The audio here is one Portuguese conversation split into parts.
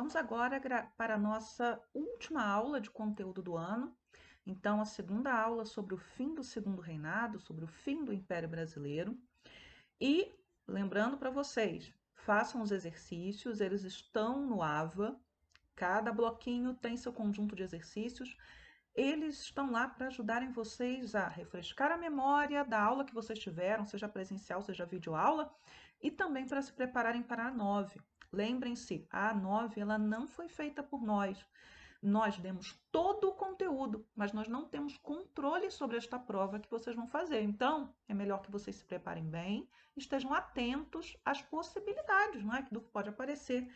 Vamos agora para a nossa última aula de conteúdo do ano. Então, a segunda aula sobre o fim do Segundo Reinado, sobre o fim do Império Brasileiro. E, lembrando para vocês, façam os exercícios, eles estão no AVA. Cada bloquinho tem seu conjunto de exercícios. Eles estão lá para ajudarem vocês a refrescar a memória da aula que vocês tiveram, seja presencial, seja videoaula, e também para se prepararem para a A9. Lembrem-se, a A9 ela não foi feita por nós. Nós demos todo o conteúdo, mas nós não temos controle sobre esta prova que vocês vão fazer. Então, é melhor que vocês se preparem bem, estejam atentos às possibilidades, não é? Do que pode aparecer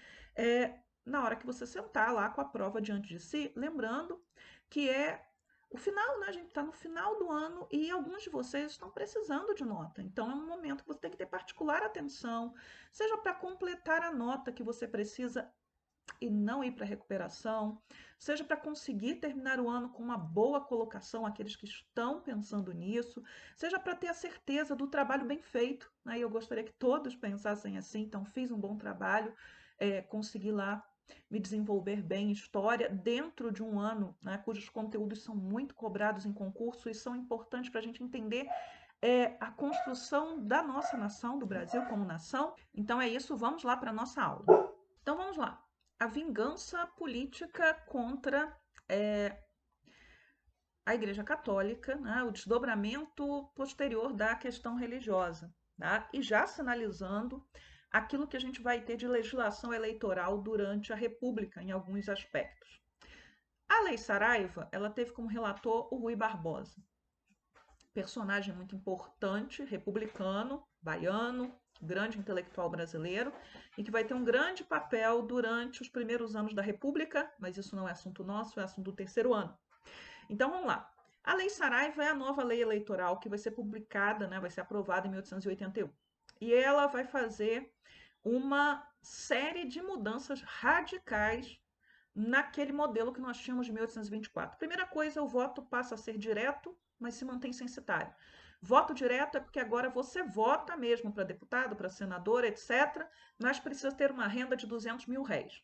na hora que você sentar lá com a prova diante de si, lembrando que é o final, né? A gente está no final do ano e alguns de vocês estão precisando de nota. Então, é um momento que você tem que ter particular atenção, seja para completar a nota que você precisa e não ir para recuperação, seja para conseguir terminar o ano com uma boa colocação, aqueles que estão pensando nisso, seja para ter a certeza do trabalho bem feito, né? E eu gostaria que todos pensassem assim, então fiz um bom trabalho, consegui lá me desenvolver bem em história dentro de um ano, né, cujos conteúdos são muito cobrados em concurso e são importantes para a gente entender a construção da nossa nação, do Brasil como nação. Então é isso, vamos lá para a nossa aula. Então vamos lá. A vingança política contra a Igreja Católica, né, o desdobramento posterior da questão religiosa, tá? E já sinalizando aquilo que a gente vai ter de legislação eleitoral durante a República, em alguns aspectos. A Lei Saraiva, ela teve como relator o Rui Barbosa, personagem muito importante, republicano, baiano, grande intelectual brasileiro, e que vai ter um grande papel durante os primeiros anos da República, mas isso não é assunto nosso, é assunto do terceiro ano. Então vamos lá. A Lei Saraiva é a nova lei eleitoral que vai ser publicada, né, vai ser aprovada em 1881. E ela vai fazer uma série de mudanças radicais naquele modelo que nós tínhamos de 1824. Primeira coisa, o voto passa a ser direto, mas se mantém censitário. Voto direto é porque agora você vota mesmo para deputado, para senador, etc., mas precisa ter uma renda de 200 mil réis.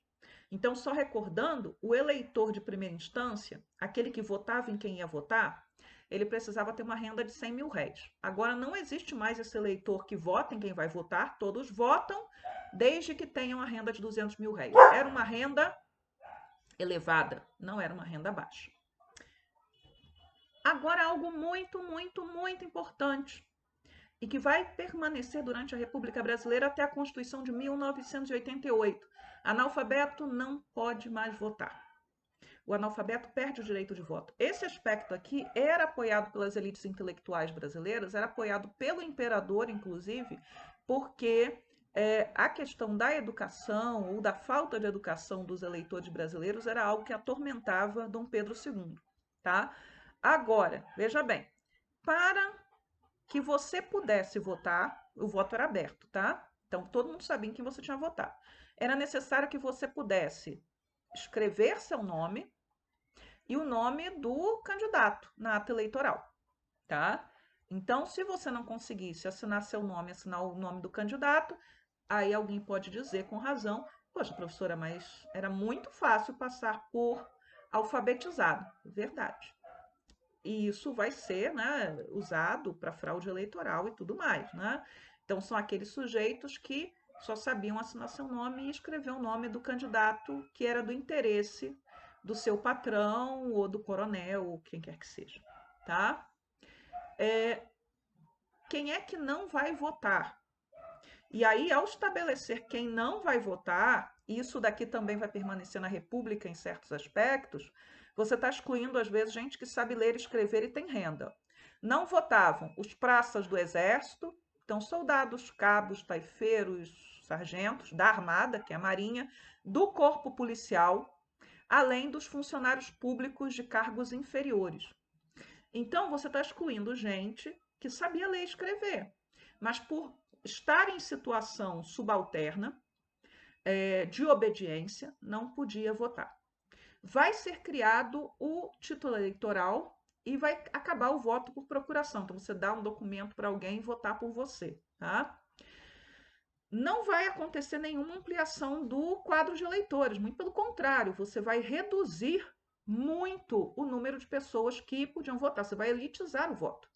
Então, só recordando, o eleitor de primeira instância, aquele que votava em quem ia votar, ele precisava ter uma renda de 100 mil réis. Agora, não existe mais esse eleitor que vota em quem vai votar, todos votam, desde que tenham a renda de 200 mil réis. Era uma renda elevada, não era uma renda baixa. Agora, algo muito, muito, muito importante e que vai permanecer durante a República Brasileira até a Constituição de 1988. Analfabeto não pode mais votar. O analfabeto perde o direito de voto. Esse aspecto aqui era apoiado pelas elites intelectuais brasileiras, era apoiado pelo imperador, inclusive, porque a questão da educação ou da falta de educação dos eleitores brasileiros era algo que atormentava Dom Pedro II, tá? Agora, veja bem, para que você pudesse votar, o voto era aberto, tá? Então todo mundo sabia em quem você tinha votado. Era necessário que você pudesse escrever seu nome e o nome do candidato na ata eleitoral, tá? Então, se você não conseguisse assinar seu nome, assinar o nome do candidato, aí alguém pode dizer com razão, poxa, professora, mas era muito fácil passar por alfabetizado. Verdade. E isso vai ser, né, usado para fraude eleitoral e tudo mais, né? Então, são aqueles sujeitos que só sabiam assinar seu nome e escrever o nome do candidato que era do interesse do seu patrão ou do coronel, ou quem quer que seja, tá? Quem é que não vai votar? E aí, ao estabelecer quem não vai votar, isso daqui também vai permanecer na República em certos aspectos, você está excluindo, às vezes, gente que sabe ler, escrever e tem renda. Não votavam os praças do Exército, então soldados, cabos, taifeiros, sargentos, da Armada, que é a Marinha, do Corpo Policial, além dos funcionários públicos de cargos inferiores. Então, você está excluindo gente que sabia ler e escrever, mas por estar em situação subalterna, de obediência, não podia votar. Vai ser criado o título eleitoral e vai acabar o voto por procuração. Então, você dá um documento para alguém votar por você, tá? não vai acontecer nenhuma ampliação do quadro de eleitores, muito pelo contrário, você vai reduzir muito o número de pessoas que podiam votar, você vai elitizar o voto.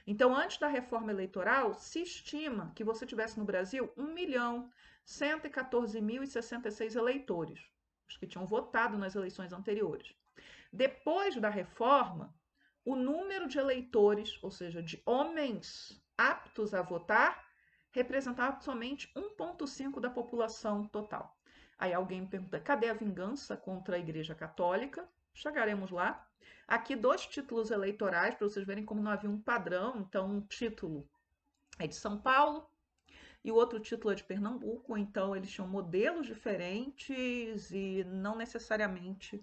Então, antes da reforma eleitoral, se estima que você tivesse no Brasil 1.114.066 eleitores, os que tinham votado nas eleições anteriores. Depois da reforma, o número de eleitores, ou seja, de homens aptos a votar, representava somente 1,5% da população total. Aí alguém me pergunta: cadê a vingança contra a Igreja Católica? Chegaremos lá. Aqui, 2 títulos eleitorais, para vocês verem como não havia um padrão. Então, um título é de São Paulo e o outro título é de Pernambuco. Então, eles tinham modelos diferentes e não necessariamente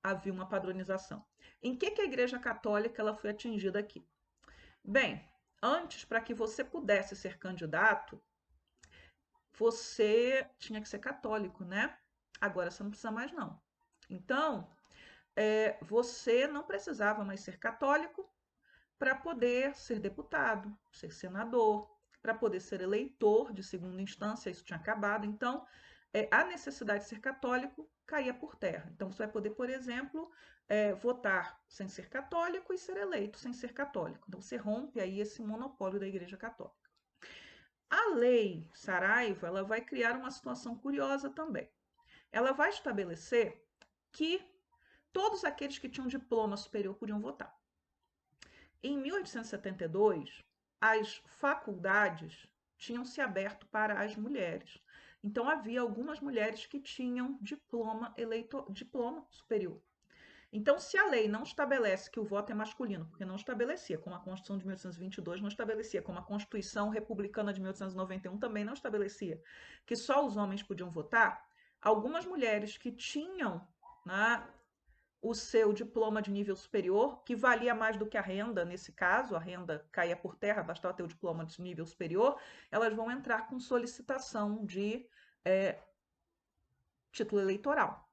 havia uma padronização. Em que a Igreja Católica ela foi atingida aqui? Bem, antes, para que você pudesse ser candidato, você tinha que ser católico, né? Agora você não precisa mais, não. Então, você não precisava mais ser católico para poder ser deputado, ser senador, para poder ser eleitor de segunda instância, isso tinha acabado. Então, a necessidade de ser católico caía por terra. Então, você vai poder, por exemplo, votar sem ser católico e ser eleito sem ser católico. Então, você rompe aí esse monopólio da Igreja Católica. A lei Saraiva, ela vai criar uma situação curiosa também. Ela vai estabelecer que todos aqueles que tinham diploma superior podiam votar. Em 1872, as faculdades tinham se aberto para as mulheres. Então, havia algumas mulheres que tinham diploma superior. Então, se a lei não estabelece que o voto é masculino, porque não estabelecia, como a Constituição de 1822 não estabelecia, como a Constituição Republicana de 1891 também não estabelecia, que só os homens podiam votar, algumas mulheres que tinham, né, o seu diploma de nível superior, que valia mais do que a renda, nesse caso, a renda caía por terra, bastava ter o diploma de nível superior, elas vão entrar com solicitação de título eleitoral.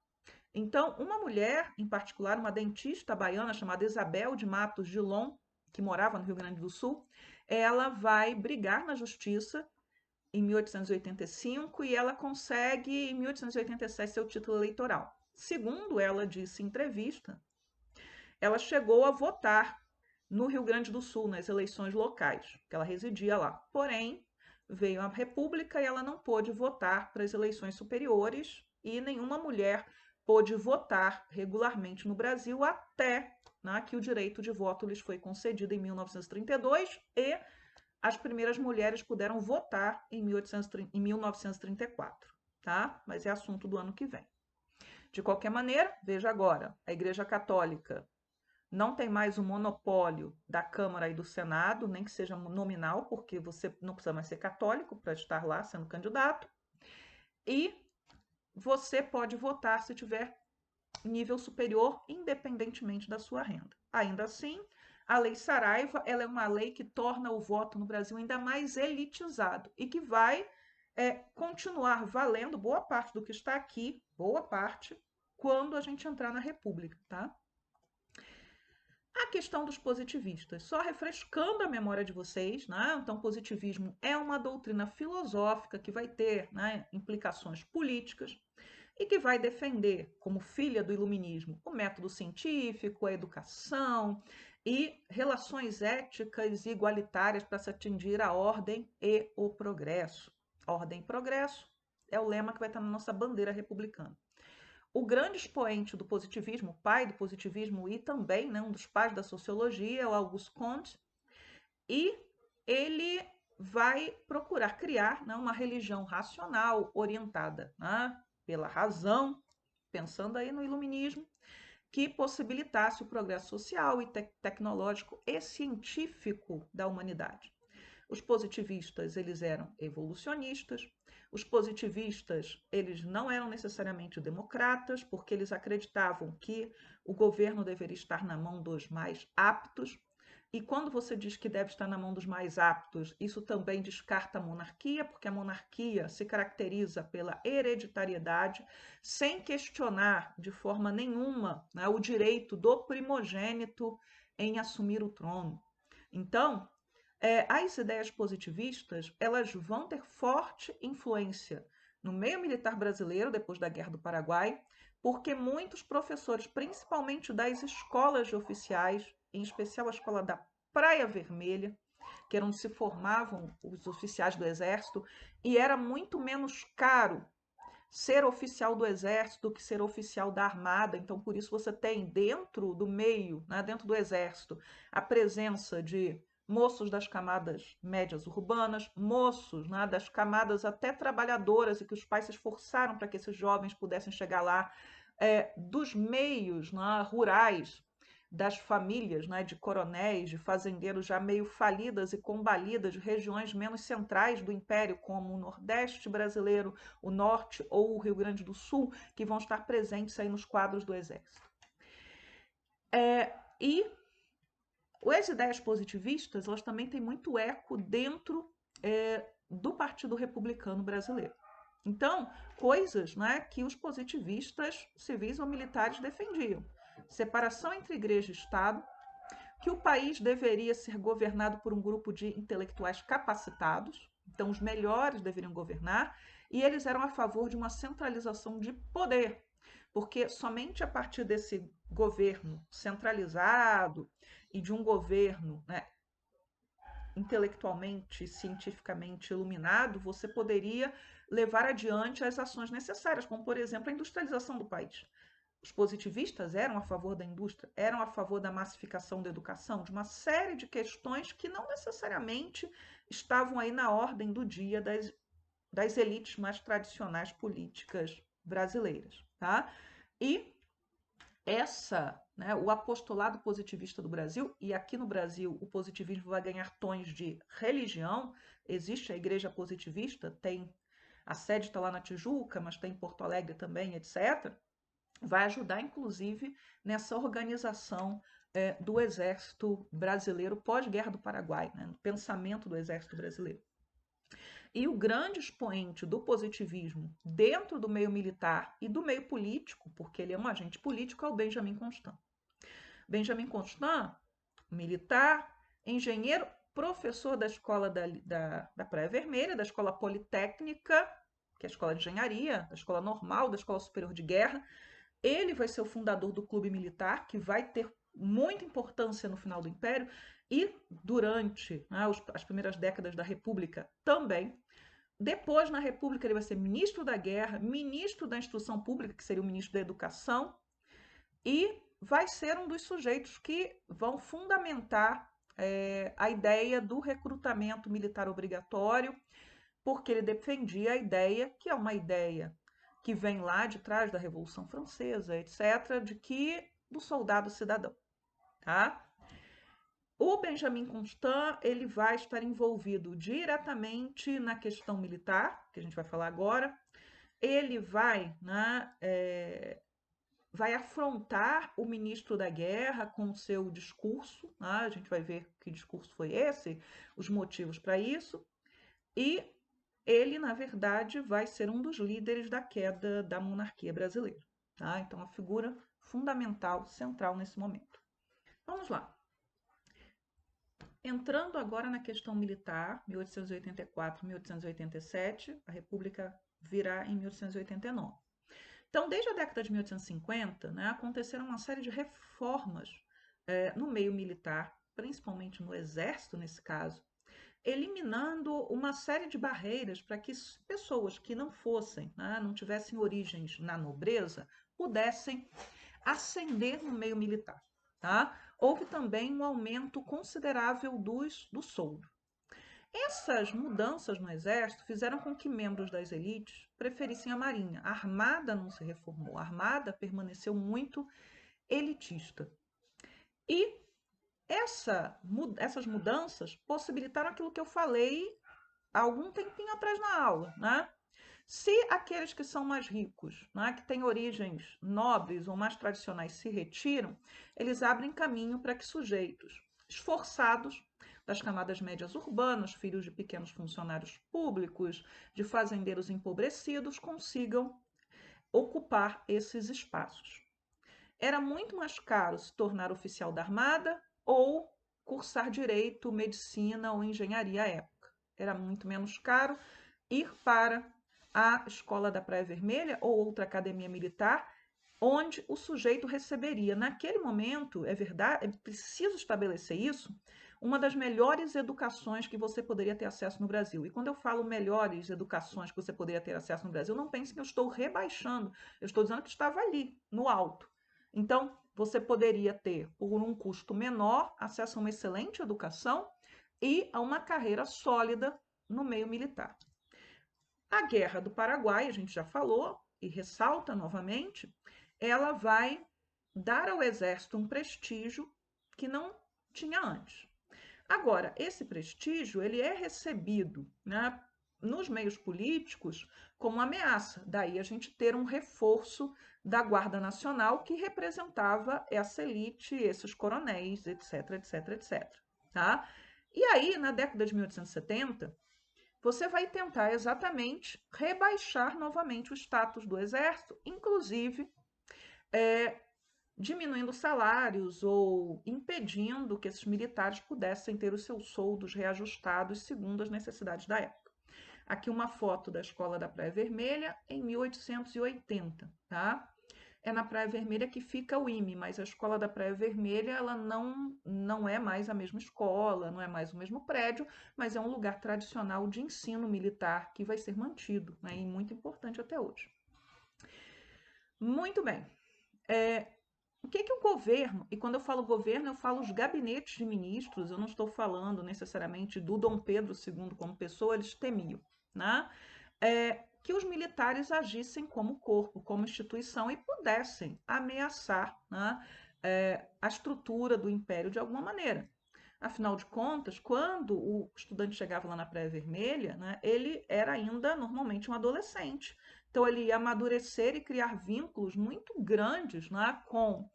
Então, uma mulher, em particular, uma dentista baiana chamada Isabel de Matos Gilon, que morava no Rio Grande do Sul, ela vai brigar na justiça em 1885 e ela consegue, em 1887, seu título eleitoral. Segundo ela disse em entrevista, ela chegou a votar no Rio Grande do Sul, nas eleições locais, que ela residia lá. Porém, veio a República e ela não pôde votar para as eleições superiores e nenhuma mulher pôde votar regularmente no Brasil até, né, que o direito de voto lhes foi concedido em 1932 e as primeiras mulheres puderam votar em 1934, tá? Mas é assunto do ano que vem. De qualquer maneira, veja agora, a Igreja Católica não tem mais o monopólio da Câmara e do Senado, nem que seja nominal, porque você não precisa mais ser católico para estar lá sendo candidato. E você pode votar se tiver nível superior, independentemente da sua renda. Ainda assim, a Lei Saraiva ela é uma lei que torna o voto no Brasil ainda mais elitizado e que vai continuar valendo boa parte do que está aqui, boa parte, quando a gente entrar na República, tá? A questão dos positivistas, só refrescando a memória de vocês, né? Então, positivismo é uma doutrina filosófica que vai ter, né, implicações políticas e que vai defender, como filha do iluminismo, o método científico, a educação e relações éticas e igualitárias para se atingir a ordem e o progresso. Ordem e progresso é o lema que vai estar na nossa bandeira republicana. O grande expoente do positivismo, pai do positivismo e também, né, um dos pais da sociologia, é o Auguste Comte, e ele vai procurar criar, né, uma religião racional orientada, né, pela razão, pensando aí no iluminismo, que possibilitasse o progresso social e tecnológico e científico da humanidade. Os positivistas, eles eram evolucionistas. Os positivistas, eles não eram necessariamente democratas, porque eles acreditavam que o governo deveria estar na mão dos mais aptos. E quando você diz que deve estar na mão dos mais aptos, isso também descarta a monarquia, porque a monarquia se caracteriza pela hereditariedade, sem questionar de forma nenhuma, né, o direito do primogênito em assumir o trono. Então, as ideias positivistas, elas vão ter forte influência no meio militar brasileiro depois da Guerra do Paraguai, porque muitos professores, principalmente das escolas de oficiais, em especial a escola da Praia Vermelha, que era onde se formavam os oficiais do Exército, e era muito menos caro ser oficial do Exército do que ser oficial da Armada. Então, por isso, você tem dentro do meio, né, dentro do Exército, a presença de moços das camadas médias urbanas, moços, né, das camadas até trabalhadoras, e que os pais se esforçaram para que esses jovens pudessem chegar lá, dos meios, né, rurais, das famílias, né, de coronéis, de fazendeiros já meio falidas e combalidas, de regiões menos centrais do Império, como o Nordeste brasileiro, o Norte ou o Rio Grande do Sul, que vão estar presentes aí nos quadros do Exército. E as ideias positivistas, elas também têm muito eco dentro do Partido Republicano Brasileiro. Então, coisas, né, que os positivistas civis ou militares defendiam: separação entre igreja e Estado, que o país deveria ser governado por um grupo de intelectuais capacitados, então os melhores deveriam governar, e eles eram a favor de uma centralização de poder, porque somente a partir desse governo centralizado e de um governo, né, intelectualmente, cientificamente iluminado, você poderia levar adiante as ações necessárias, como, por exemplo, a industrialização do país. Os positivistas eram a favor da indústria, eram a favor da massificação da educação, de uma série de questões que não necessariamente estavam aí na ordem do dia das elites mais tradicionais políticas brasileiras. Tá? E o apostolado positivista do Brasil, e aqui no Brasil o positivismo vai ganhar tons de religião, existe a igreja positivista, tem a sede está lá na Tijuca, mas tem em Porto Alegre também, etc., vai ajudar, inclusive, nessa organização do Exército Brasileiro pós-Guerra do Paraguai, né, no pensamento do Exército Brasileiro. E o grande expoente do positivismo dentro do meio militar e do meio político, porque ele é um agente político, é o Benjamin Constant. Benjamin Constant, militar, engenheiro, professor da escola da Praia Vermelha, da escola politécnica, que é a escola de engenharia, da escola normal, da escola superior de guerra. Ele vai ser o fundador do clube militar, que vai ter muita importância no final do Império e durante, né, as primeiras décadas da República também. Depois, na República, ele vai ser ministro da Guerra, ministro da Instrução Pública, que seria o ministro da Educação, e vai ser um dos sujeitos que vão fundamentar a ideia do recrutamento militar obrigatório, porque ele defendia a ideia, que é uma ideia que vem lá de trás da Revolução Francesa, etc., de que do soldado cidadão, tá? O Benjamin Constant, ele vai estar envolvido diretamente na questão militar, que a gente vai falar agora. Ele vai afrontar o ministro da Guerra com o seu discurso, né? A gente vai ver que discurso foi esse, os motivos para isso, e ele, na verdade, vai ser um dos líderes da queda da monarquia brasileira. Tá? Então, a figura fundamental, central nesse momento. Vamos lá. Entrando agora na questão militar, 1884, 1887, a República virá em 1889. Então, desde a década de 1850, né, aconteceram uma série de reformas no meio militar, principalmente no exército, nesse caso, eliminando uma série de barreiras para que pessoas que não fossem, né, não tivessem origens na nobreza, pudessem ascender no meio militar. Tá? Houve também um aumento considerável do soldo. Essas mudanças no exército fizeram com que membros das elites preferissem a marinha. A armada não se reformou, a armada permaneceu muito elitista. E essas mudanças possibilitaram aquilo que eu falei há algum tempinho atrás na aula, né? Se aqueles que são mais ricos, né, que têm origens nobres ou mais tradicionais, se retiram, eles abrem caminho para que sujeitos esforçados das camadas médias urbanas, filhos de pequenos funcionários públicos, de fazendeiros empobrecidos, consigam ocupar esses espaços. Era muito mais caro se tornar oficial da Armada ou cursar direito, medicina ou engenharia à época. Era muito menos caro ir para a escola da Praia Vermelha ou outra academia militar, onde o sujeito receberia, naquele momento, é verdade, é preciso estabelecer isso, uma das melhores educações que você poderia ter acesso no Brasil. E quando eu falo melhores educações que você poderia ter acesso no Brasil, não pense que eu estou rebaixando, eu estou dizendo que estava ali, no alto. Então, você poderia ter, por um custo menor, acesso a uma excelente educação e a uma carreira sólida no meio militar. A Guerra do Paraguai, a gente já falou e ressalta novamente, ela vai dar ao Exército um prestígio que não tinha antes. Agora, esse prestígio ele é recebido, né, nos meios políticos como ameaça. Daí a gente ter um reforço da Guarda Nacional que representava essa elite, esses coronéis, etc, etc, etc. Tá? E aí, na década de 1870, você vai tentar exatamente rebaixar novamente o status do exército, inclusive diminuindo salários ou impedindo que esses militares pudessem ter os seus soldos reajustados segundo as necessidades da época. Aqui uma foto da Escola da Praia Vermelha em 1880, tá? É na Praia Vermelha que fica o IME, mas a Escola da Praia Vermelha ela não é mais a mesma escola, não é mais o mesmo prédio, mas é um lugar tradicional de ensino militar que vai ser mantido, né, e muito importante até hoje. Muito bem. O que o governo, e quando eu falo governo, eu falo os gabinetes de ministros, eu não estou falando necessariamente do Dom Pedro II como pessoa, eles temiam, né? Que os militares agissem como corpo, como instituição e pudessem ameaçar, né, a estrutura do império de alguma maneira. Afinal de contas, quando o estudante chegava lá na Praia Vermelha, né, ele era ainda normalmente um adolescente. Então, ele ia amadurecer e criar vínculos muito grandes, né, com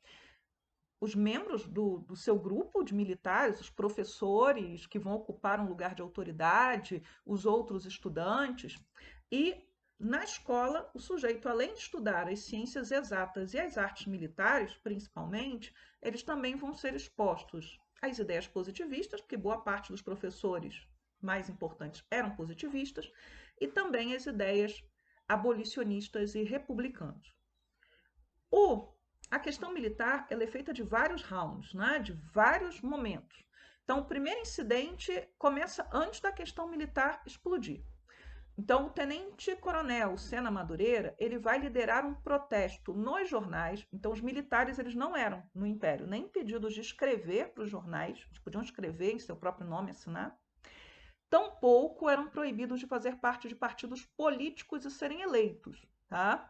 os membros do seu grupo de militares, os professores que vão ocupar um lugar de autoridade, os outros estudantes. E na escola, o sujeito, além de estudar as ciências exatas e as artes militares, principalmente, eles também vão ser expostos às ideias positivistas, porque boa parte dos professores mais importantes eram positivistas, e também as ideias abolicionistas e republicanas. A questão militar ela é feita de vários rounds, né? De vários momentos. Então, o primeiro incidente começa antes da questão militar explodir. Então, o tenente-coronel Sena Madureira, ele vai liderar um protesto nos jornais. Então, os militares eles não eram, no Império, nem impedidos de escrever para os jornais, eles podiam escrever em seu próprio nome, assinar. Tampouco eram proibidos de fazer parte de partidos políticos e serem eleitos, tá?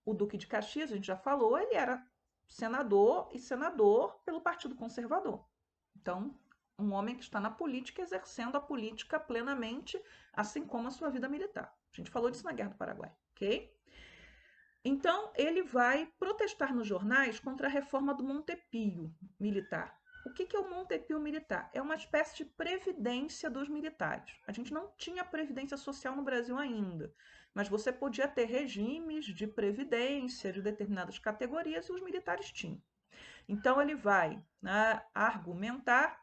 O Duque de Caxias, a gente já falou, ele era senador e senador pelo Partido Conservador. Então, um homem que está na política, exercendo a política plenamente, assim como a sua vida militar. A gente falou disso na Guerra do Paraguai, ok? Então, ele vai protestar nos jornais contra a reforma do Montepio militar. O que é o Montepio militar? É uma espécie de previdência dos militares. A gente não tinha previdência social no Brasil ainda, mas você podia ter regimes de previdência de determinadas categorias e os militares tinham. Então, ele vai, né, argumentar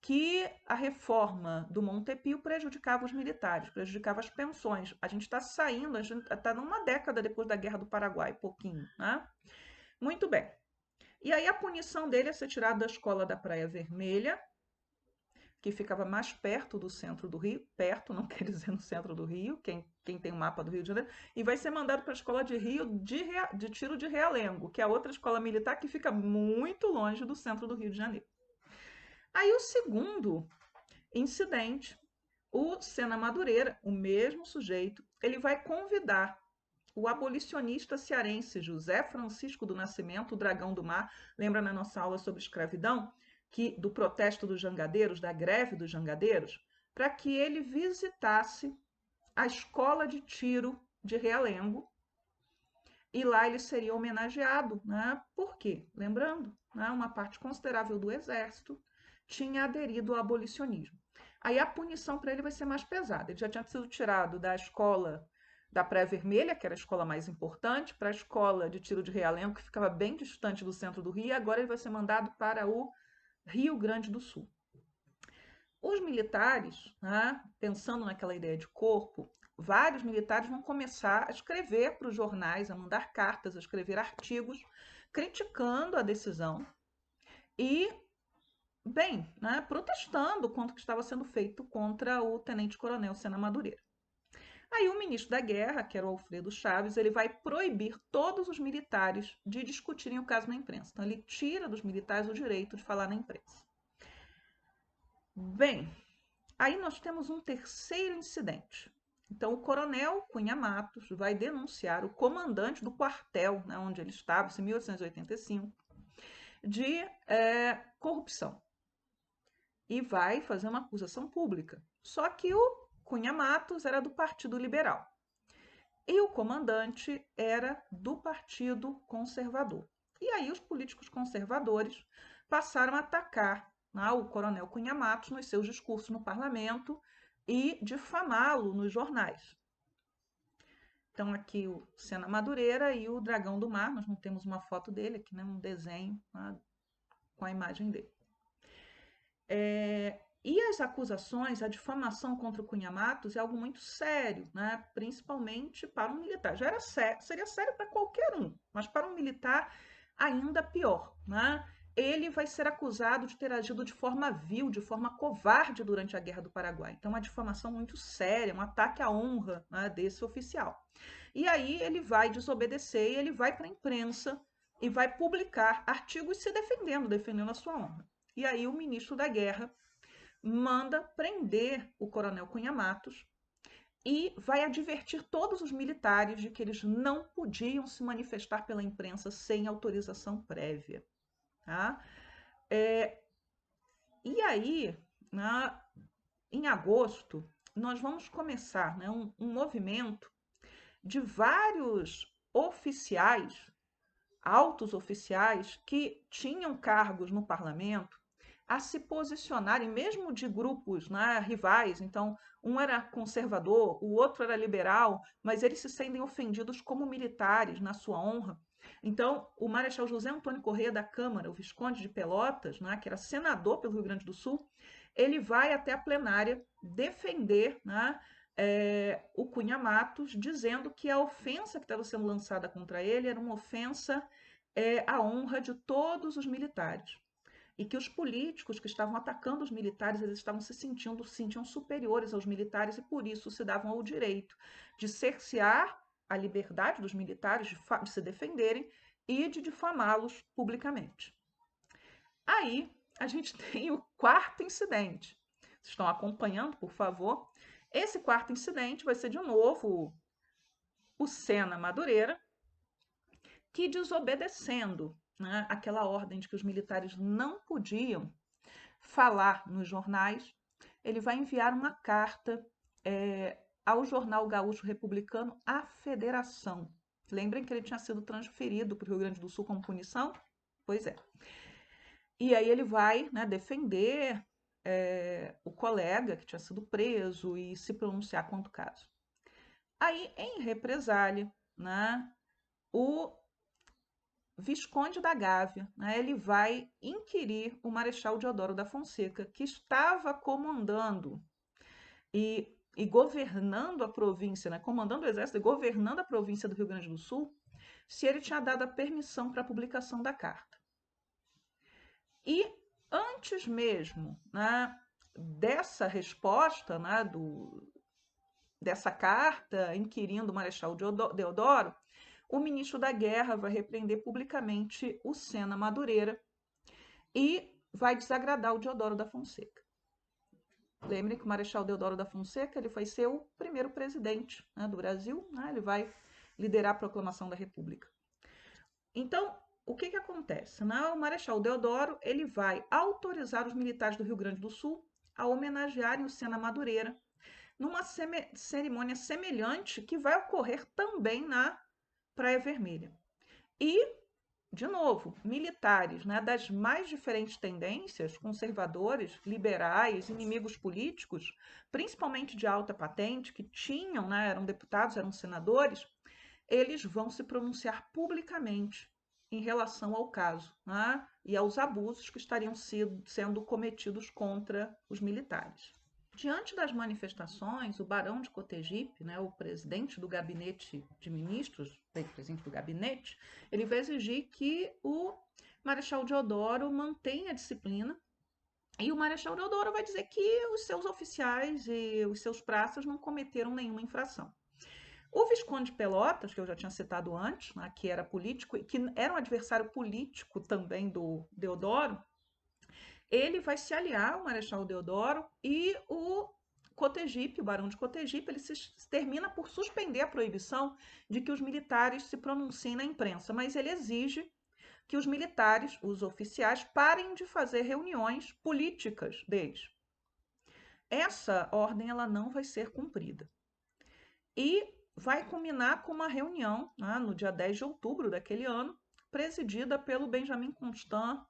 que a reforma do Montepio prejudicava os militares, prejudicava as pensões. A gente está saindo, a gente está numa década depois da Guerra do Paraguai, pouquinho, né? Muito bem. E aí a punição dele é ser tirado da escola da Praia Vermelha, que ficava mais perto do centro do Rio, perto, não quer dizer no centro do Rio, quem tem o mapa do Rio de Janeiro, e vai ser mandado para a escola de Rio de tiro de Realengo, que é outra escola militar que fica muito longe do centro do Rio de Janeiro. Aí o segundo incidente, o Sena Madureira, o mesmo sujeito, ele vai convidar o abolicionista cearense José Francisco do Nascimento, o Dragão do Mar, lembra na nossa aula sobre escravidão, que do protesto dos jangadeiros, da greve dos jangadeiros, para que ele visitasse a escola de tiro de Realengo, e lá ele seria homenageado, né? Por quê? Lembrando, né, uma parte considerável do exército tinha aderido ao abolicionismo. Aí a punição para ele vai ser mais pesada. Ele já tinha sido tirado da escola da Praia Vermelha, que era a escola mais importante, para a escola de tiro de Realengo, que ficava bem distante do centro do Rio, e agora ele vai ser mandado para o Rio Grande do Sul. os militares, né, pensando naquela ideia de corpo, vários militares vão começar a escrever para os jornais, a mandar cartas, a escrever artigos criticando a decisão e, bem, né, protestando contra o que estava sendo feito contra o tenente-coronel Sena Madureira. Aí o ministro da Guerra, que era o Alfredo Chaves, ele vai proibir todos os militares de discutirem o caso na imprensa. Então ele tira dos militares o direito de falar na imprensa. Bem, aí nós temos um terceiro incidente. Então o coronel Cunha Matos vai denunciar o comandante do quartel, né, onde ele estava, em 1885, de corrupção. E vai fazer uma acusação pública. Só que o Cunha Matos era do Partido Liberal e o comandante era do Partido Conservador. E aí os políticos conservadores passaram a atacar, né, o coronel Cunha Matos nos seus discursos no parlamento e difamá-lo nos jornais. Então aqui o Sena Madureira e o Dragão do Mar, nós não temos uma foto dele aqui, né, um desenho, né, com a imagem dele. E as acusações, a difamação contra o Cunha Matos é algo muito sério, né? Principalmente para um militar. Já era sério, seria sério para qualquer um, mas para um militar ainda pior, né? Ele vai ser acusado de ter agido de forma vil, de forma covarde durante a Guerra do Paraguai. Então, uma difamação muito séria, um ataque à honra, né, desse oficial. E aí ele vai desobedecer e ele vai para a imprensa e vai publicar artigos se defendendo, defendendo a sua honra. E aí o ministro da Guerra manda prender o coronel Cunha Matos e vai advertir todos os militares de que eles não podiam se manifestar pela imprensa sem autorização prévia. Tá? E aí, em agosto, nós vamos começar, né, um movimento de vários oficiais, altos oficiais, que tinham cargos no parlamento, a se posicionarem, mesmo de grupos, né, rivais. Então, um era conservador, o outro era liberal, mas eles se sentem ofendidos como militares na sua honra. Então, o Marechal José Antônio Corrêa da Câmara, o Visconde de Pelotas, né, que era senador pelo Rio Grande do Sul, ele vai até a plenária defender, né, o Cunha Matos, dizendo que a ofensa que estava sendo lançada contra ele era uma ofensa à honra de todos os militares. E que os políticos que estavam atacando os militares, eles estavam se sentiam superiores aos militares e por isso se davam ao direito de cercear a liberdade dos militares de se defenderem e de difamá-los publicamente. Aí a gente tem o quarto incidente. Vocês estão acompanhando, por favor? Esse quarto incidente vai ser de novo o Sena Madureira, que desobedecendo, né, aquela ordem de que os militares não podiam falar nos jornais, ele vai enviar uma carta ao jornal Gaúcho Republicano, A Federação. Lembrem que ele tinha sido transferido para o Rio Grande do Sul como punição? Pois é. E aí ele vai, né, defender o colega que tinha sido preso e se pronunciar quanto ao caso. Aí, em represália, né, o Visconde da Gávea, né, ele vai inquirir o Marechal Deodoro da Fonseca, que estava comandando e governando a província, né, comandando o exército e governando a província do Rio Grande do Sul, se ele tinha dado a permissão para a publicação da carta. E antes mesmo, né, dessa resposta, né, dessa carta inquirindo o Marechal Deodoro, o ministro da Guerra vai repreender publicamente o Sena Madureira e vai desagradar o Deodoro da Fonseca. Lembrem que o Marechal Deodoro da Fonseca ele vai ser o primeiro presidente, né, do Brasil, né, ele vai liderar a proclamação da República. Então, o que acontece? Né? O Marechal Deodoro ele vai autorizar os militares do Rio Grande do Sul a homenagearem o Sena Madureira numa cerimônia semelhante que vai ocorrer também na Praia Vermelha. E, de novo, militares, né, das mais diferentes tendências, conservadores, liberais, inimigos políticos, principalmente de alta patente, que tinham, né, eram deputados, eram senadores, eles vão se pronunciar publicamente em relação ao caso, né, e aos abusos que estariam sendo cometidos contra os militares. Diante das manifestações, o barão de Cotegipe, né, o presidente do gabinete de ministros, presidente do gabinete, ele vai exigir que o Marechal Deodoro mantenha a disciplina, e o Marechal Deodoro vai dizer que os seus oficiais e os seus praças não cometeram nenhuma infração. O Visconde de Pelotas, que eu já tinha citado antes, né, que era político e que era um adversário político também do Deodoro, ele vai se aliar ao Marechal Deodoro e o Cotegipe, o Barão de Cotegipe, ele termina por suspender a proibição de que os militares se pronunciem na imprensa, mas ele exige que os militares, os oficiais, parem de fazer reuniões políticas deles. Essa ordem ela não vai ser cumprida. E vai culminar com uma reunião, né, no dia 10 de outubro daquele ano, presidida pelo Benjamin Constant,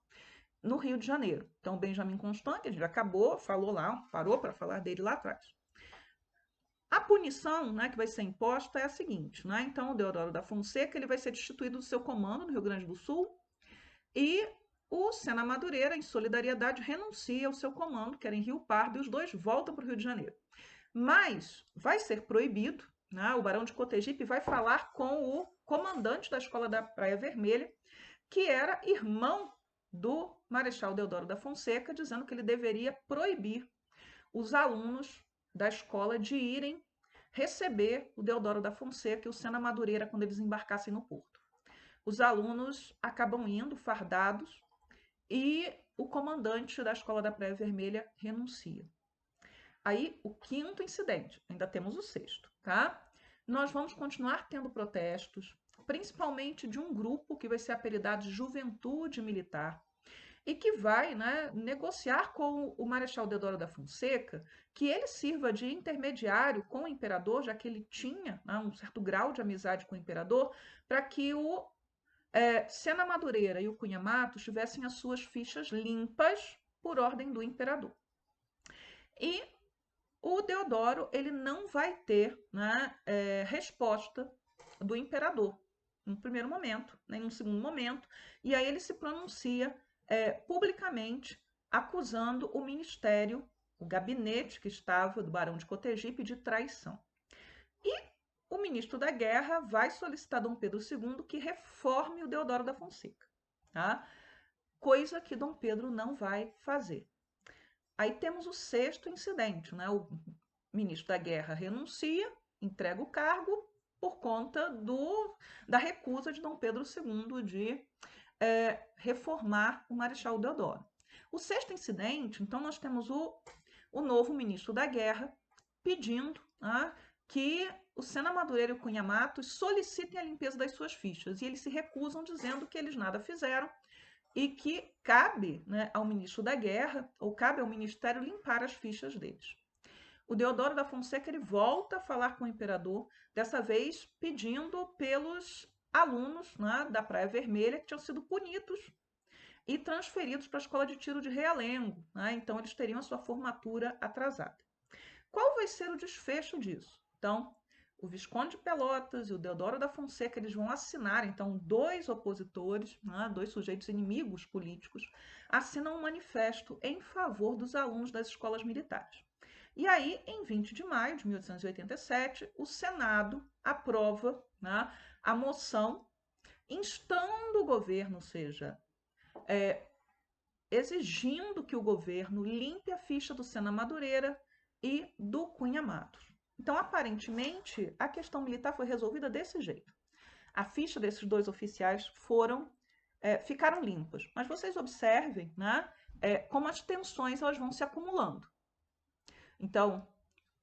no Rio de Janeiro. Então, Benjamin Constant, que a gente acabou, falou lá, parou para falar dele lá atrás. A punição, né, que vai ser imposta é a seguinte, né? Então, o Deodoro da Fonseca ele vai ser destituído do seu comando no Rio Grande do Sul e o Sena Madureira, em solidariedade, renuncia ao seu comando, que era em Rio Pardo, e os dois voltam para o Rio de Janeiro. Mas vai ser proibido, né? O Barão de Cotegipe vai falar com o comandante da Escola da Praia Vermelha, que era irmão do Marechal Deodoro da Fonseca, dizendo que ele deveria proibir os alunos da escola de irem receber o Deodoro da Fonseca e o Sena Madureira quando eles embarcassem no porto. Os alunos acabam indo fardados e o comandante da Escola da Praia Vermelha renuncia. Aí, o quinto incidente, ainda temos o sexto, tá? Nós vamos continuar tendo protestos, principalmente de um grupo que vai ser apelidado de Juventude Militar, e que vai, né, negociar com o Marechal Deodoro da Fonseca que ele sirva de intermediário com o imperador, já que ele tinha, né, um certo grau de amizade com o imperador, para que o Sena Madureira e o Cunha Matos tivessem as suas fichas limpas por ordem do imperador. E o Deodoro ele não vai ter, né, resposta do imperador no primeiro momento, nem no segundo momento, e aí ele se pronuncia publicamente acusando o ministério, o gabinete que estava do Barão de Cotegipe de traição. E o ministro da Guerra vai solicitar Dom Pedro II que reforme o Deodoro da Fonseca, tá? Coisa que Dom Pedro não vai fazer. Aí temos o sexto incidente, né? O ministro da Guerra renuncia, entrega o cargo por conta da recusa de Dom Pedro II de reformar o Marechal Deodoro. O sexto incidente, então, nós temos o novo ministro da Guerra pedindo que o Sena Madureira e o Cunha Matos solicitem a limpeza das suas fichas, e eles se recusam, dizendo que eles nada fizeram e que cabe, né, ao ministro da Guerra, ou cabe ao ministério limpar as fichas deles. O Deodoro da Fonseca ele volta a falar com o imperador, dessa vez pedindo pelos alunos, né, da Praia Vermelha que tinham sido punidos e transferidos para a Escola de Tiro de Realengo, né? Então eles teriam a sua formatura atrasada. Qual vai ser o desfecho disso? Então, o Visconde de Pelotas e o Deodoro da Fonseca eles vão assinar, então, dois opositores, né, dois sujeitos inimigos políticos, assinam um manifesto em favor dos alunos das escolas militares. E aí, em 20 de maio de 1887, o Senado aprova, né, a moção instando o governo, ou seja, exigindo que o governo limpe a ficha do Sena Madureira e do Cunha Matos. Então, aparentemente, a questão militar foi resolvida desse jeito. A ficha desses dois oficiais ficaram limpas. Mas vocês observem, né, como as tensões elas vão se acumulando. Então,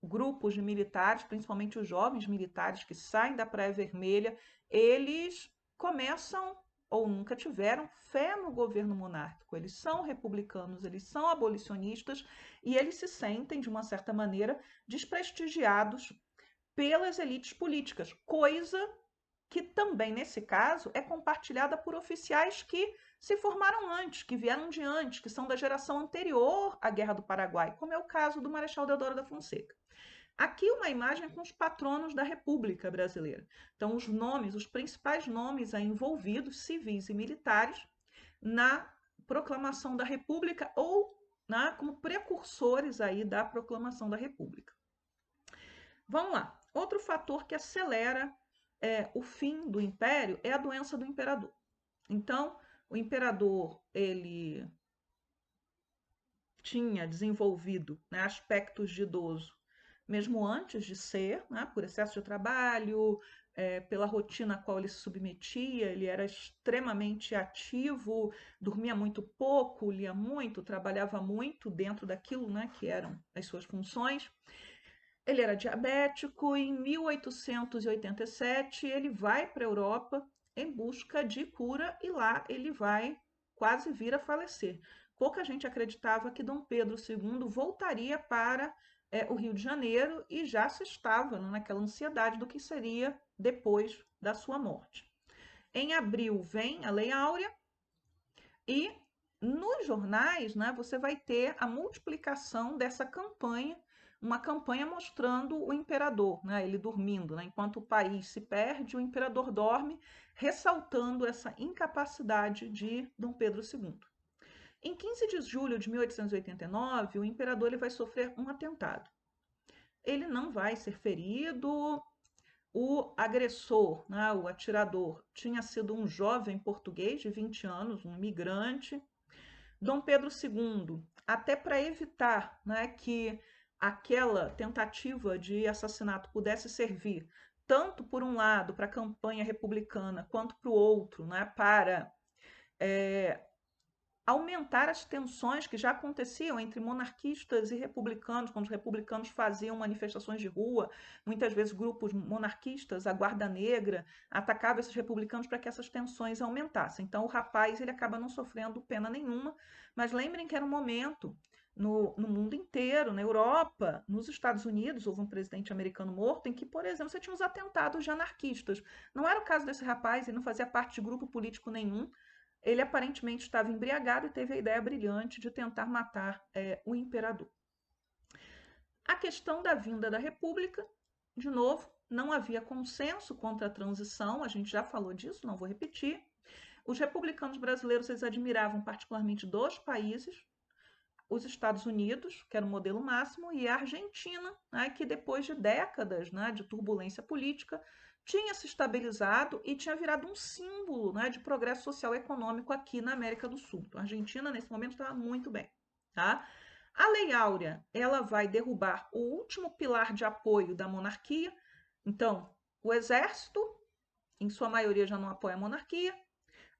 grupos de militares, principalmente os jovens militares que saem da Praia Vermelha, eles começam ou nunca tiveram fé no governo monárquico. Eles são republicanos, eles são abolicionistas e eles se sentem, de uma certa maneira, desprestigiados pelas elites políticas, coisa que também, nesse caso, é compartilhada por oficiais que se formaram antes, que vieram de antes, que são da geração anterior à Guerra do Paraguai, como é o caso do Marechal Deodoro da Fonseca. Aqui uma imagem com os patronos da República Brasileira. Então, os principais nomes envolvidos, civis e militares, na proclamação da República ou, né, como precursores aí da proclamação da República. Vamos lá. Outro fator que acelera o fim do império é a doença do imperador. Então, o imperador ele tinha desenvolvido, né, aspectos de idoso mesmo antes de ser, né, por excesso de trabalho, pela rotina a qual ele se submetia, ele era extremamente ativo, dormia muito pouco, lia muito, trabalhava muito dentro daquilo, né, que eram as suas funções. Ele era diabético e em 1887 ele vai para a Europa em busca de cura e lá ele vai quase vir a falecer. Pouca gente acreditava que Dom Pedro II voltaria para o Rio de Janeiro e já se estava, né, naquela ansiedade do que seria depois da sua morte. Em abril vem a Lei Áurea e nos jornais, né, você vai ter a multiplicação dessa campanha, uma campanha mostrando o imperador, né, ele dormindo, né, enquanto o país se perde, o imperador dorme, ressaltando essa incapacidade de Dom Pedro II. Em 15 de julho de 1889, o imperador ele vai sofrer um atentado. Ele não vai ser ferido. O agressor, né, o atirador, tinha sido um jovem português de 20 anos, um imigrante. Dom Pedro II, até para evitar, né, que aquela tentativa de assassinato pudesse servir tanto por um lado para a campanha republicana quanto para o outro, né, para aumentar as tensões que já aconteciam entre monarquistas e republicanos, quando os republicanos faziam manifestações de rua, muitas vezes grupos monarquistas, a Guarda Negra, atacava esses republicanos para que essas tensões aumentassem. Então o rapaz ele acaba não sofrendo pena nenhuma, mas lembrem que era um momento no mundo inteiro, na Europa, nos Estados Unidos, houve um presidente americano morto em que, por exemplo, você tinha os atentados de anarquistas. Não era o caso desse rapaz, ele não fazia parte de grupo político nenhum, ele aparentemente estava embriagado e teve a ideia brilhante de tentar matar o imperador. A questão da vinda da República, de novo, não havia consenso contra a transição, a gente já falou disso, não vou repetir. Os republicanos brasileiros eles admiravam particularmente dois países, os Estados Unidos, que era o modelo máximo, e a Argentina, né, que depois de décadas, né, de turbulência política, tinha se estabilizado e tinha virado um símbolo, né, de progresso social e econômico aqui na América do Sul. Então, a Argentina, nesse momento, estava muito bem. Tá? A Lei Áurea ela vai derrubar o último pilar de apoio da monarquia. Então, o exército, em sua maioria, já não apoia a monarquia.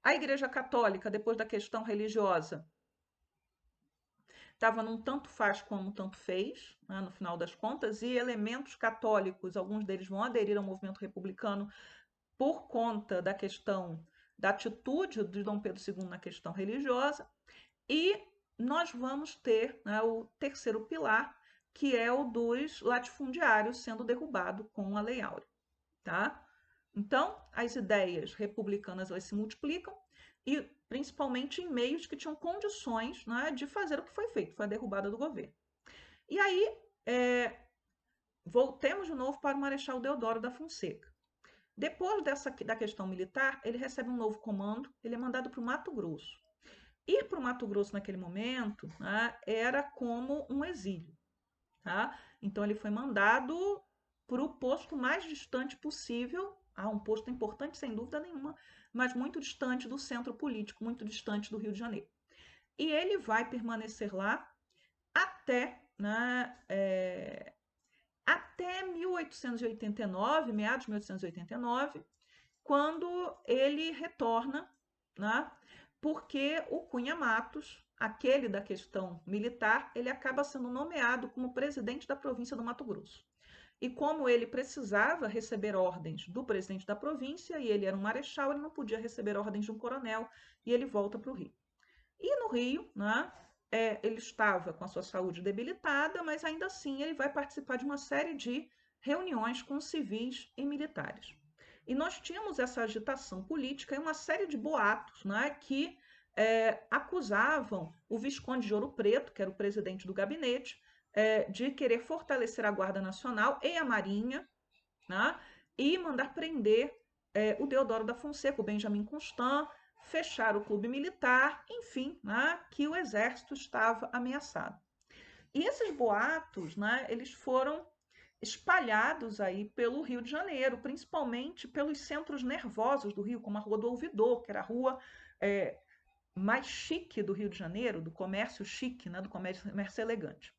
A Igreja Católica, depois da questão religiosa, estava num tanto faz como tanto fez, né, no final das contas, e elementos católicos, alguns deles vão aderir ao movimento republicano por conta da questão da atitude de Dom Pedro II na questão religiosa, e nós vamos ter, né, o terceiro pilar, que é o dos latifundiários sendo derrubado com a Lei Áurea. Tá? Então, as ideias republicanas elas se multiplicam, e principalmente em meios que tinham condições, né, de fazer o que foi feito, foi a derrubada do governo. E aí, voltemos de novo para o Marechal Deodoro da Fonseca. Depois da questão militar, ele recebe um novo comando, ele é mandado para o Mato Grosso. Ir para o Mato Grosso naquele momento, né, era como um exílio. Tá? Então, ele foi mandado para o posto mais distante possível, um posto importante sem dúvida nenhuma, mas muito distante do centro político, muito distante do Rio de Janeiro. E ele vai permanecer lá até, né, até 1889, meados de 1889, quando ele retorna, né, porque o Cunha Matos, aquele da questão militar, ele acaba sendo nomeado como presidente da província do Mato Grosso. E como ele precisava receber ordens do presidente da província, e ele era um marechal, ele não podia receber ordens de um coronel, e ele volta para o Rio. E no Rio, né, ele estava com a sua saúde debilitada, mas ainda assim ele vai participar de uma série de reuniões com civis e militares. E nós tínhamos essa agitação política e uma série de boatos, né, que acusavam o Visconde de Ouro Preto, que era o presidente do gabinete, de querer fortalecer a Guarda Nacional e a Marinha, né, e mandar prender o Deodoro da Fonseca, o Benjamin Constant, fechar o clube militar, enfim, né, que o exército estava ameaçado. E esses boatos, né, eles foram espalhados aí pelo Rio de Janeiro, principalmente pelos centros nervosos do Rio, como a Rua do Ouvidor, que era a rua mais chique do Rio de Janeiro, do comércio chique, né, do comércio elegante.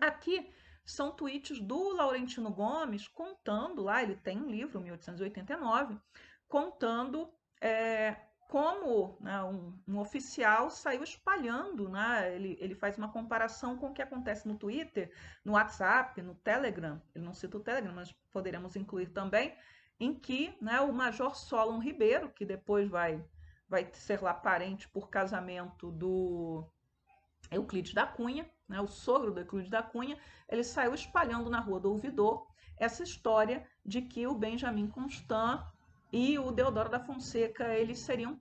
Aqui são tweets do Laurentino Gomes contando lá, ele tem um livro, 1889, contando como, né, um oficial saiu espalhando, né, ele faz uma comparação com o que acontece no Twitter, no WhatsApp, no Telegram, ele não cita o Telegram, mas poderemos incluir também, em que, né, o Major Solon Ribeiro, que depois vai ser lá parente por casamento do Euclides da Cunha, né, o sogro do Euclides da Cunha, ele saiu espalhando na Rua do Ouvidor essa história de que o Benjamin Constant e o Deodoro da Fonseca eles seriam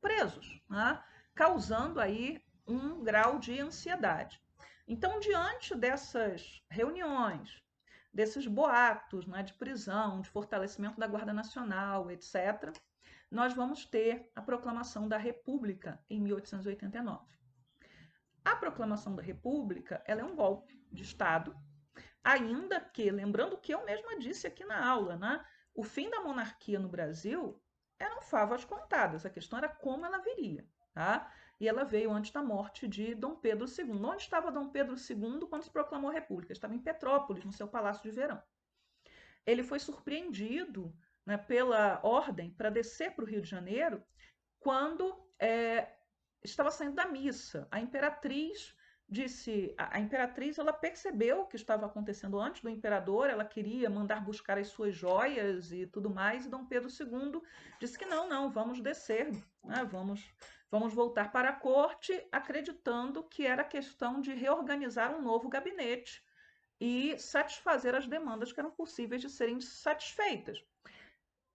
presos, né, causando aí um grau de ansiedade. Então, diante dessas reuniões, desses boatos, né, de prisão, de fortalecimento da Guarda Nacional, etc., nós vamos ter a proclamação da República em 1889. A proclamação da República ela é um golpe de Estado, ainda que, lembrando que eu mesma disse aqui na aula, né, o fim da monarquia no Brasil eram favas contadas, a questão era como ela viria. Tá? E ela veio antes da morte de Dom Pedro II. Onde estava Dom Pedro II quando se proclamou a República? Estava em Petrópolis, no seu Palácio de Verão. Ele foi surpreendido, né, pela ordem para descer para o Rio de Janeiro quando estava saindo da missa. A imperatriz disse, a imperatriz ela percebeu o que estava acontecendo antes do imperador, ela queria mandar buscar as suas joias e tudo mais, e Dom Pedro II disse que não, vamos descer, né, vamos voltar para a corte, acreditando que era questão de reorganizar um novo gabinete e satisfazer as demandas que eram possíveis de serem satisfeitas.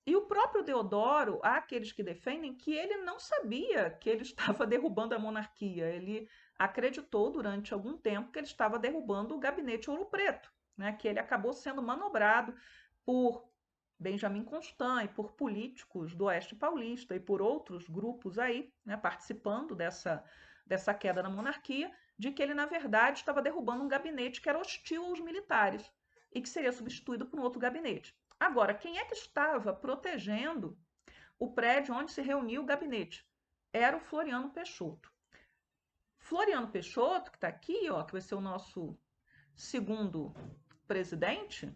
E o próprio Deodoro, há aqueles que defendem que ele não sabia que ele estava derrubando a monarquia. Ele acreditou durante algum tempo que ele estava derrubando o gabinete Ouro Preto, né? Que ele acabou sendo manobrado por Benjamin Constant e por políticos do Oeste Paulista e por outros grupos aí, né, participando dessa queda da monarquia, de que ele, na verdade, estava derrubando um gabinete que era hostil aos militares e que seria substituído por um outro gabinete. Agora, quem é que estava protegendo o prédio onde se reuniu o gabinete? Era o Floriano Peixoto. Floriano Peixoto, que está aqui, ó, que vai ser o nosso segundo presidente,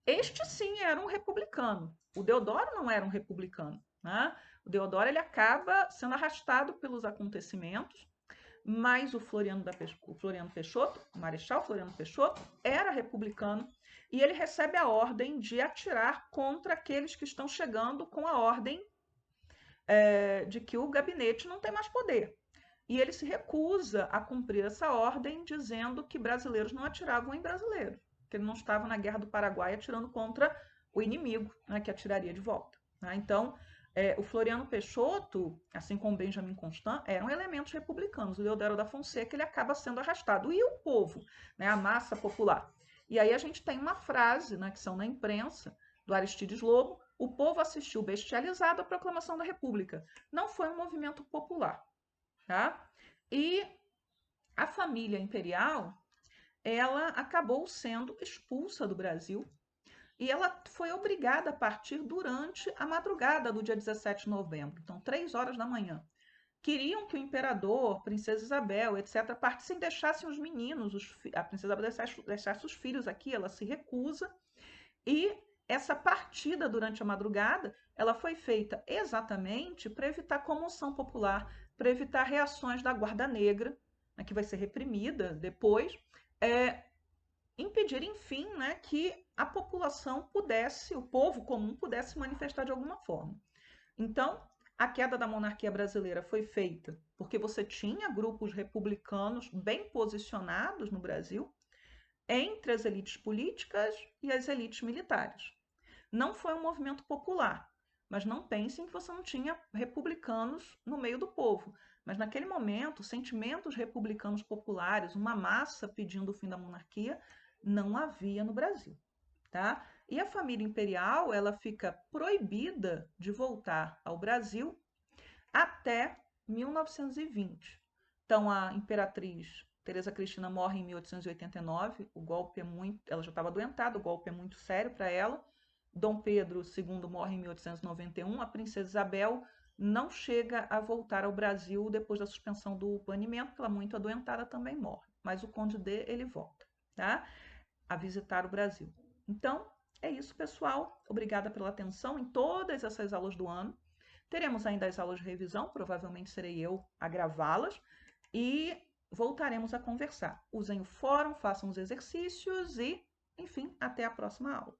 este sim era um republicano. O Deodoro não era um republicano. Né? O Deodoro ele acaba sendo arrastado pelos acontecimentos, mas o Floriano Peixoto, o Marechal Floriano Peixoto, era republicano e ele recebe a ordem de atirar contra aqueles que estão chegando com a ordem de que o gabinete não tem mais poder. E ele se recusa a cumprir essa ordem, dizendo que brasileiros não atiravam em brasileiros, que ele não estava na Guerra do Paraguai atirando contra o inimigo, né, que atiraria de volta. Né? Então, o Floriano Peixoto, assim como Benjamin Constant, eram elementos republicanos. O Deodoro da Fonseca ele acaba sendo arrastado. E o povo, né, a massa popular? E aí a gente tem uma frase, né, que são na imprensa, do Aristides Lobo: o povo assistiu bestializado à proclamação da República. Não foi um movimento popular. Tá? E a família imperial ela acabou sendo expulsa do Brasil e ela foi obrigada a partir durante a madrugada do dia 17 de novembro, então 3 horas da manhã. Queriam que o imperador, princesa Isabel, etc., partissem e deixassem os meninos, a princesa Isabel deixasse os filhos aqui, ela se recusa. E essa partida durante a madrugada, ela foi feita exatamente para evitar comoção popular, para evitar reações da Guarda Negra, né, que vai ser reprimida depois, impedir, enfim, né, que a população pudesse, o povo comum pudesse se manifestar de alguma forma. Então, a queda da monarquia brasileira foi feita porque você tinha grupos republicanos bem posicionados no Brasil, entre as elites políticas e as elites militares. Não foi um movimento popular, mas não pensem que você não tinha republicanos no meio do povo. Mas naquele momento, sentimentos republicanos populares, uma massa pedindo o fim da monarquia, não havia no Brasil. Tá? E a família imperial ela fica proibida de voltar ao Brasil até 1920. Então, a imperatriz Teresa Cristina morre em 1889, o golpe é muito, ela já estava adoentada, o golpe é muito sério para ela. Dom Pedro II morre em 1891, a princesa Isabel não chega a voltar ao Brasil depois da suspensão do banimento, porque ela muito adoentada também morre. Mas o Conde D, ele volta, tá? A visitar o Brasil. Então, é isso, pessoal. Obrigada pela atenção em todas essas aulas do ano. Teremos ainda as aulas de revisão, provavelmente serei eu a gravá-las, e voltaremos a conversar. Usem o fórum, façam os exercícios e, enfim, até a próxima aula.